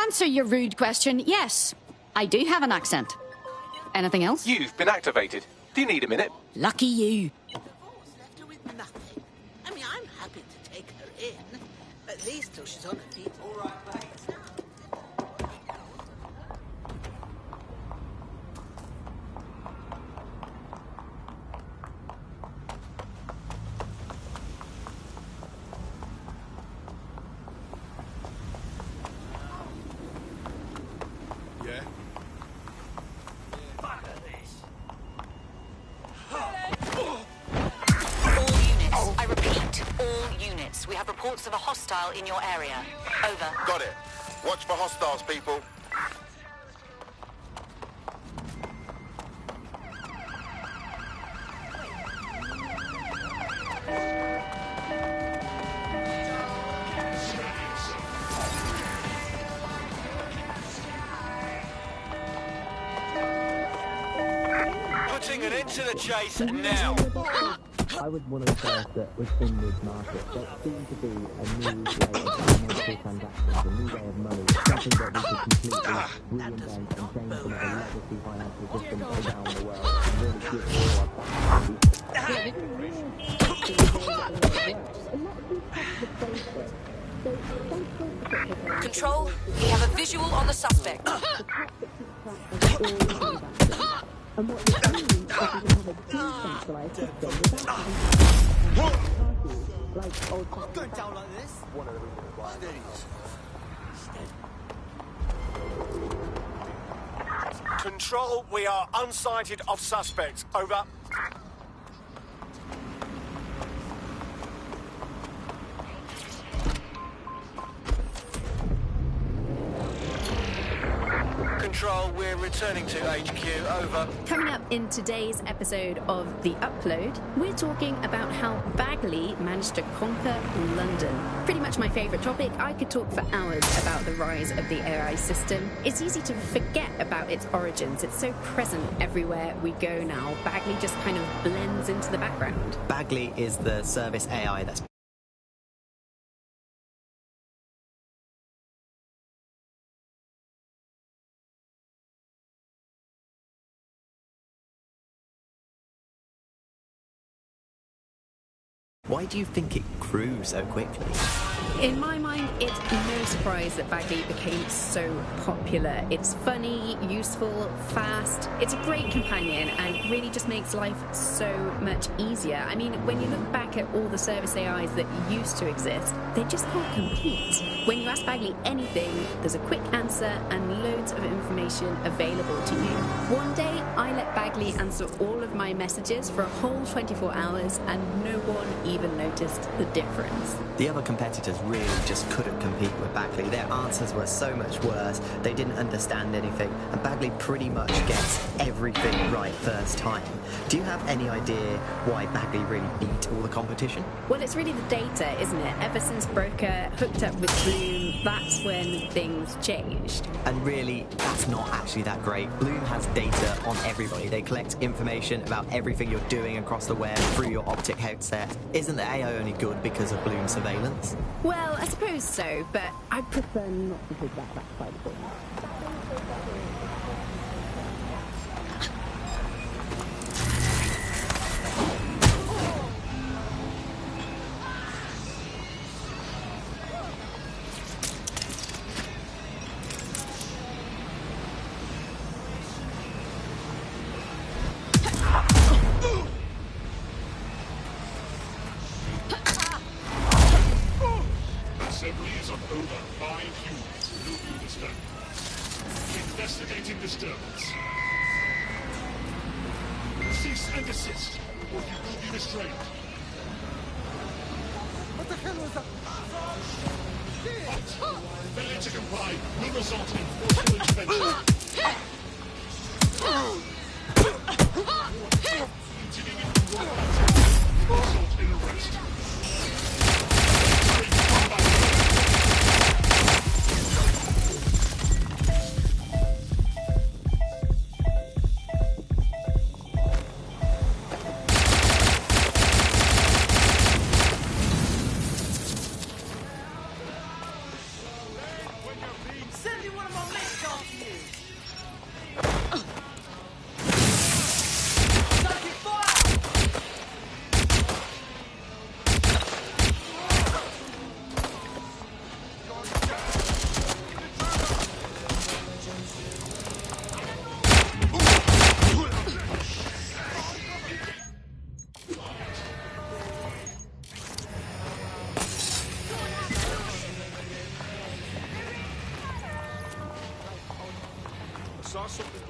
answer your rude question, yes, I do have an accent. Anything else? You've been activated. Do you need a minute? Lucky you. Left her with nothing. I mean, I'm happy to take her in, at least till she's on her feet. All right, mate. We have reports of a hostile in your area. Over. Got it. Watch for hostiles, people. Putting an end to the chase now. I was one of the first that was in this market. There seemed to be a new way of financial transactions, a new way of money, something that we could completely reinvent and change some of the legacy financial systems around the world and really give more Control, we have a visual on the suspect. And what this means is we can have a decentralized system without having like old Going down like this. One of the reasons why. Steady. Control, we are unsighted of suspects. Over. Control, we're returning to HQ. Over. Coming up in today's episode of The Upload, we're talking about how Bagley managed to conquer London. Pretty much my favourite topic. I could talk for hours about the rise of the AI system. It's easy to forget about its origins. It's so present everywhere we go now. Bagley just kind of blends into the background. Bagley is the service AI that's Why do you think it grew so quickly? In my mind, it's no surprise that Bagley became so popular. It's funny, useful, fast. It's a great companion and really just makes life so much easier. I mean, when you look back at all the service AIs that used to exist, they just can't compete. When you ask Bagley anything, there's a quick answer and loads of information available to you. One day, I let Bagley answer all of my messages for a whole 24 hours and no one even noticed the difference. The other competitors really just couldn't compete with Bagley. Their answers were so much worse. They didn't understand anything, and Bagley pretty much gets everything right first time. Do you have any idea why Bagley really beat all the competition? Well, it's really the data, isn't it? Ever since Broker hooked up with Bloom, that's when things changed. And really, that's not actually that great. Bloom has data on everybody. They collect information about everything you're doing across the web through your optic headset. Isn't the AI only good because of Bloom surveillance? Well, I suppose so, but I prefer not to take that side of things. Assemblies of over 5 units will be disturbed. Investigating disturbance. Cease and desist, or you will be restrained. What the hell was that? Failure to comply will result in forceful intervention. Continuing in your will result in arrest. Send me one saw something.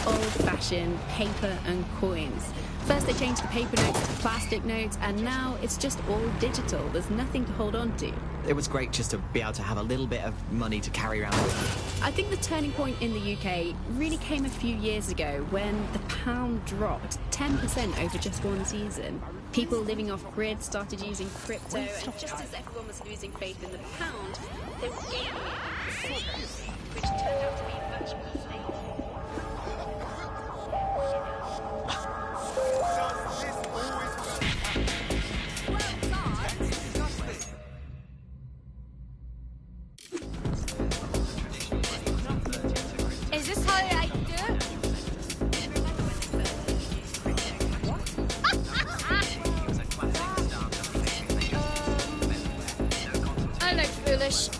Old-fashioned paper and coins. First they changed the paper notes to plastic notes, and now it's just all digital. There's nothing to hold on to. It was great just to be able to have a little bit of money to carry around with me. I think the turning point in the UK really came a few years ago when the pound dropped 10% over just one season. People living off grid started using crypto, and just as everyone was losing faith in the pound, they were gaining it in cryptocurrency, which turned out to be much more stable. Is this how I do it? I look foolish.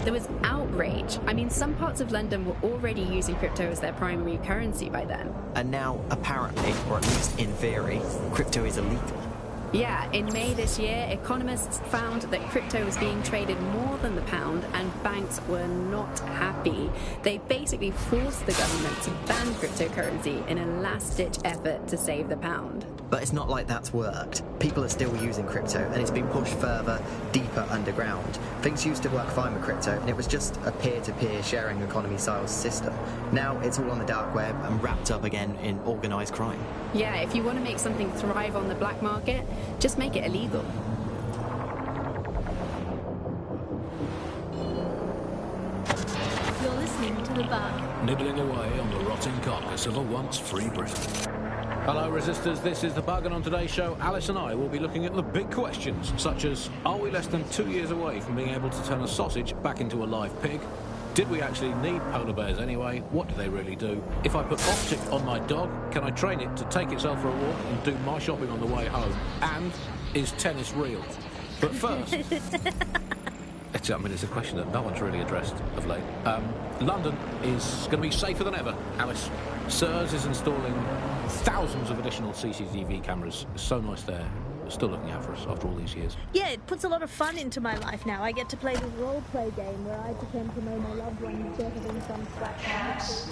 There was outrage. I mean, some parts of London were already using crypto as their primary currency by then. And now, apparently, or at least in theory, crypto is illegal. Yeah, in May this year, economists found that crypto was being traded more than the pound, and banks were not happy. They basically forced the government to ban cryptocurrency in a last-ditch effort to save the pound. But it's not like that's worked. People are still using crypto, and it's been pushed further, deeper underground. Things used to work fine with crypto, and it was just a peer-to-peer sharing economy-style system. Now it's all on the dark web and wrapped up again in organised crime. Yeah, if you want to make something thrive on the black market, just make it illegal. You're listening to The Bug. Nibbling away on the rotting carcass of a once free Britain. Hello resistors, this is The Bug, and on today's show Alice and I will be looking at the big questions, such as, are we less than 2 years away from being able to turn a sausage back into a live pig? Did we actually need polar bears anyway? What do they really do? If I put optic on my dog, can I train it to take itself for a walk and do my shopping on the way home? And is tennis real? But first... I mean, it's a question that no one's really addressed of late. London is going to be safer than ever, Alice. SIRS is installing thousands of additional CCTV cameras. It's so nice they're still looking out for us after all these years. Yeah, it puts a lot of fun into my life now. I get to play this role-play game where I pretend to know my loved ones better than some flat cats.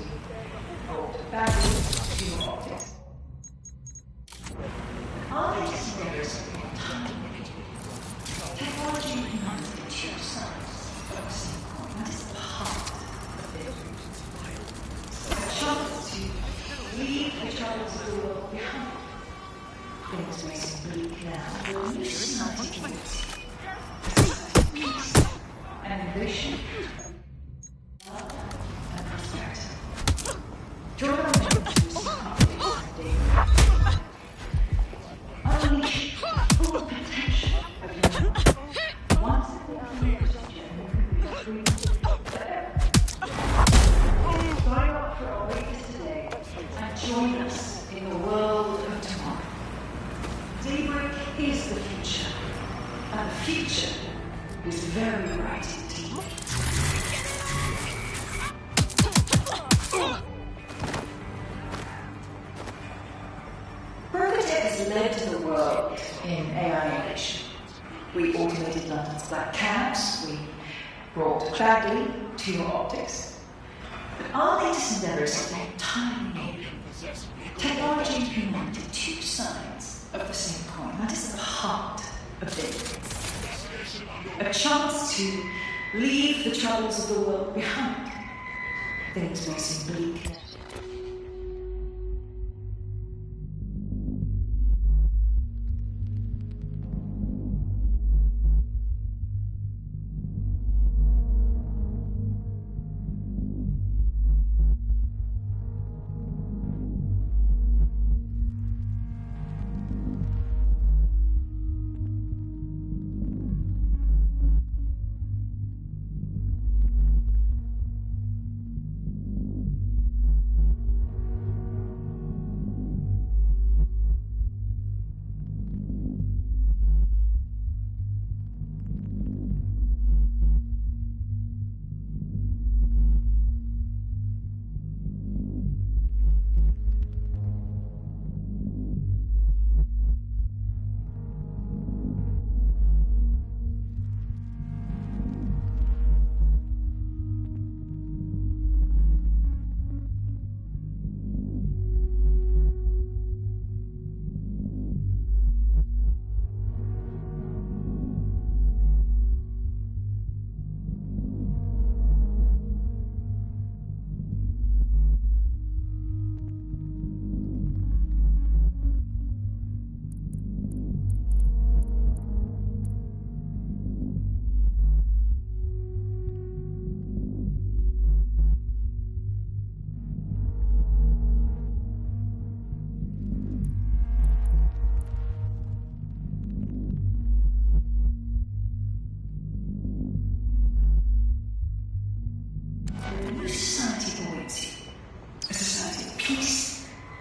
Technology unites the two sides of the same coin. That is the heart of it. A chance to leave the troubles of the world behind. Things may seem bleak now, but new society awaits you. Peace and vision, love and prosperity. Join our members to see updates and data. Unleash the full potential of your life. Once sign up for our race today and join us in the world of tomorrow. Daybreak is the future, and the future is very bright indeed. Berkutech has led the world in AI innovation. We automated London's black cabs, we brought Bagley to your optics. But our latest endeavours are entirely new. Technology united two sides of the same coin. That is the heart of it. A chance to leave the troubles of the world behind. Things may seem bleak.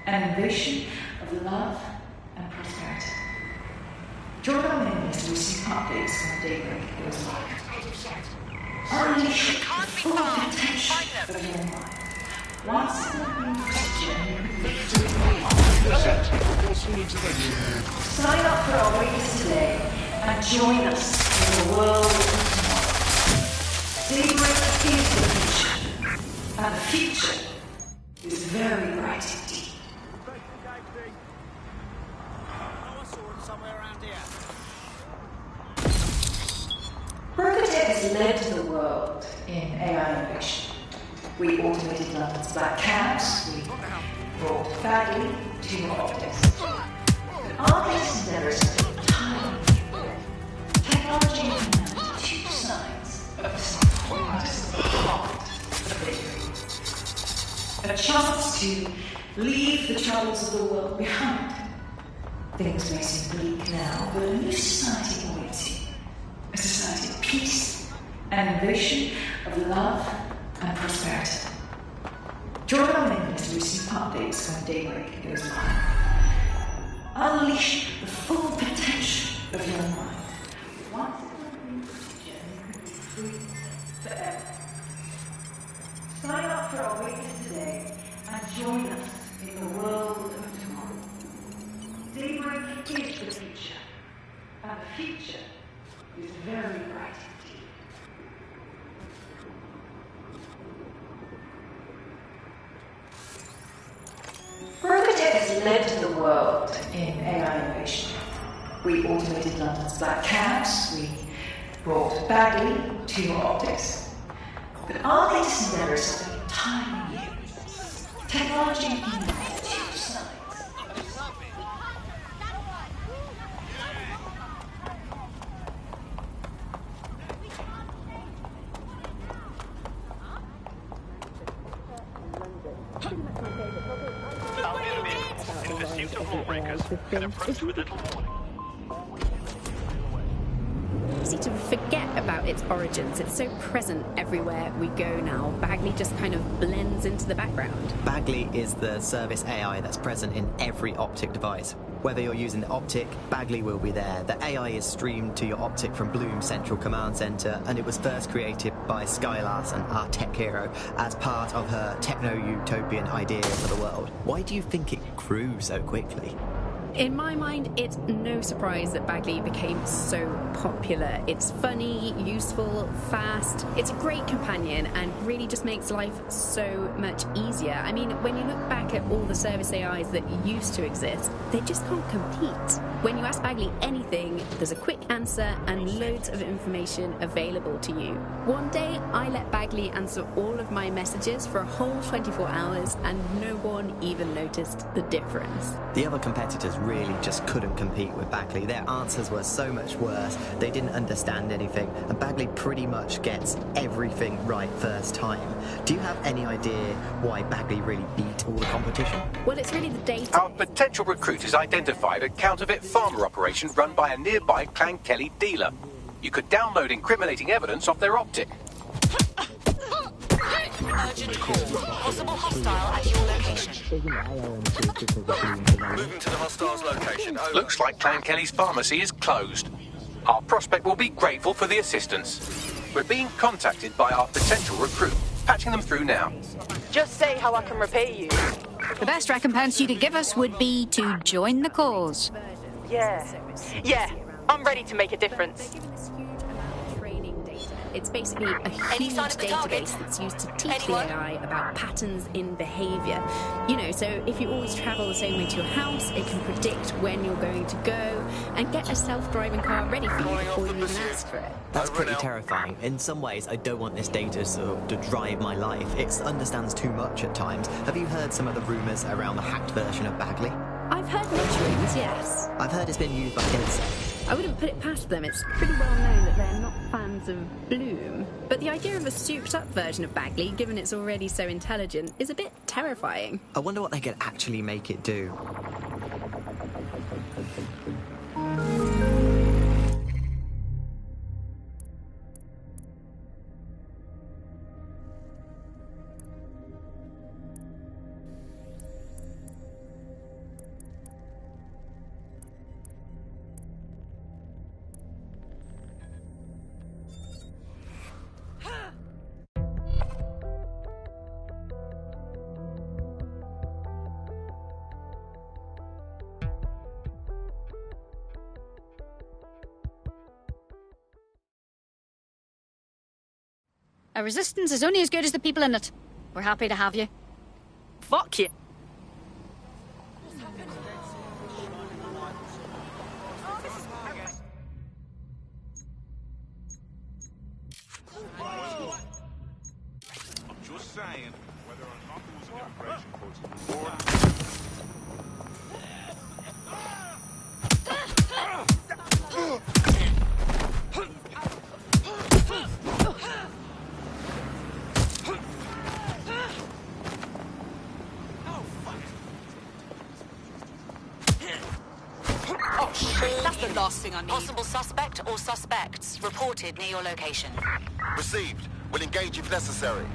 An invasion of love and prosperity. Join our members to receive updates when daybreak goes live. Unleash the full potential of your mind. Once sign up for our race today and join us in the world of tomorrow. Daybreak is the future, and the future is very bright indeed. Berkutech has led the world in AI innovation. We automated London's black cabs, we brought Bagley to your optics. But our latest endeavours are entirely new. Technology unites two sides of the same coin. That is the heart of it. A chance to leave the troubles of the world behind. Things may seem bleak now, but a new society awaits you. A society of peace and innovation, of love and prosperity. Join our members to receive updates when daybreak goes live. Unleash the full potential of your mind. Once is the future. And the future is very bright indeed. Robotech has led the world in AI innovation. We automated London's black cabs, we brought Bagley to your optics. But our latest endeavor is something entirely new. Technology in two sides. Our enemy, in pursuit of lawbreakers, can approach with little warning. Easy to forget about its origins. It's so present everywhere we go now. Bagley just kind of blends into the background. Bagley is the service AI that's present in every optic device. Whether you're using the optic, Bagley will be there. The AI is streamed to your optic from Bloom's Central Command Center, and it was first created by Sky Larson, our tech hero, as part of her techno-utopian idea for the world. Why do you think it grew so quickly? In my mind, it's no surprise that Bagley became so popular. It's funny, useful, fast. It's a great companion and really just makes life so much easier. I mean, when you look back at all the service AIs that used to exist, they just can't compete. When you ask Bagley anything, there's a quick answer and loads of information available to you. One day, I let Bagley answer all of my messages for a whole 24 hours and no one even noticed the difference. The other competitors really just couldn't compete with Bagley. Their answers were so much worse, they didn't understand anything, and Bagley pretty much gets everything right first time. Do you have any idea why Bagley really beat all the competition? Well, it's really the data. Our potential recruit has identified a counterfeit farmer operation run by a nearby Clan Kelly dealer. You could download incriminating evidence off their optic. Urgent call. Possible hostile at your location. Moving to the hostile's location. Looks like Clan Kelly's pharmacy is closed. Our prospect will be grateful for the assistance. We're being contacted by our potential recruit. Patching them through now. Just say how I can repay you. The best recompense you could give us would be to join the cause. Yeah, I'm ready to make a difference. It's basically a huge database that's used to teach the AI about patterns in behaviour. You know, so if you always travel the same way to your house, it can predict when you're going to go and get a self-driving car ready for you before you even ask for it. That's pretty terrifying. In some ways, I don't want this data to drive my life. It understands too much at times. Have you heard some of the rumours around the hacked version of Bagley? I've heard mushrooms, yes. I've heard it's been used by insects. I wouldn't put it past them. It's pretty well known that they're not fans of Bloom. But the idea of a souped-up version of Bagley, given it's already so intelligent, is a bit terrifying. I wonder what they could actually make it do. A resistance is only as good as the people in it. We're happy to have you. Fuck you. I'm just saying, whether or not there was an immigration quota before. Oh shit, that's the last thing I need. Possible suspect or suspects reported near your location. Received. We'll engage if necessary.